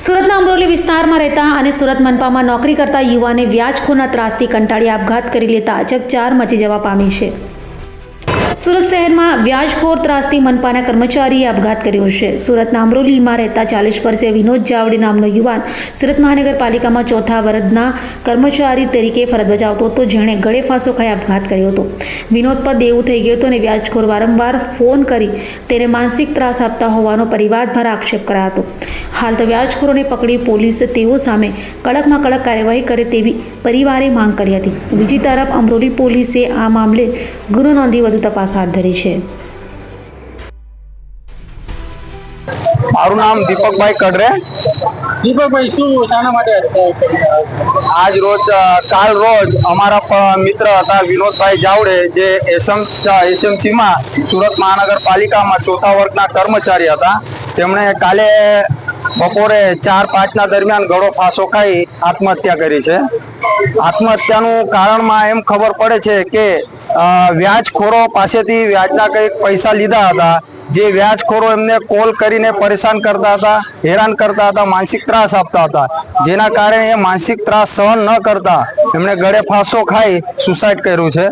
સુરતના અમરોલી વિસ્તારમાં રહેતા અને સુરત મનપામાં નોકરી કરતા યુવાને વ્યાજખોરના ત્રાસથી કંટાળી આપઘાત કરી લેતા ચકચાર મચી જવા પામી છે। સુરત શહેરમાં વ્યાજખોર ત્રાસથી મનપાના કર્મચારીએ આપઘાત કર્યો છે। સુરતના અમરોલીમાં રહેતા 40 વર્ષીય વિનોદ જાવડે નામનો યુવાન સુરત મહાનગરપાલિકામાં ચોથા વર્ષના કર્મચારી તરીકે ફરજ બજાવતો હતો, જેણે ગળે ફાંસો ખાઈ આપઘાત કર્યો હતો। વિનોદ પર દેવું થઈ ગયું હતું અને વ્યાજખોર વારંવાર ફોન કરી તેને માનસિક ત્રાસ આપતા હોવાનો પરિવાર દ્વારા આક્ષેપ કરાયો હતો। હાલ તો વ્યાજખોરોને પકડી પોલીસ તેઓ સામે કડકમાં કડક કાર્યવાહી કરે તેવી પરિવારે માંગ કરી હતી। બીજી તરફ અમરોલી પોલીસે આ મામલે ગુનો નોંધી વધુ તપાસ હાથ ધરી છે। મારું નામ દીપકભાઈ કડરે। દીપકભાઈ, શું શાના માટે આજ રોજ કાલ રોજ અમારા મિત્ર હતા વિનોદભાઈ જાવડે, જે એસએમસીમાં સુરત મહાનગરપાલિકામાં ચોથા વર્ગના કર્મચારી હતા। તેમણે કાલે બપોરે 4-5 દરમિયાન ગળો ફાંસો ખાઈ આત્મહત્યા કરી છે। આત્મહત્યાનું કારણમાં એમ ખબર પડે છે કે વ્યાજખોરો પાસેથી વ્યાજના કંઈક પૈસા લીધા હતા, જે વ્યાજખોરો એમને કોલ કરીને પરેશાન કરતા હતા, હેરાન કરતા હતા, માનસિક ત્રાસ આપતા હતા, જેના કારણે એ માનસિક ત્રાસ સહન ન કરતા એમણે ગળે ફાંસો ખાઈ સુસાઇડ કર્યું છે।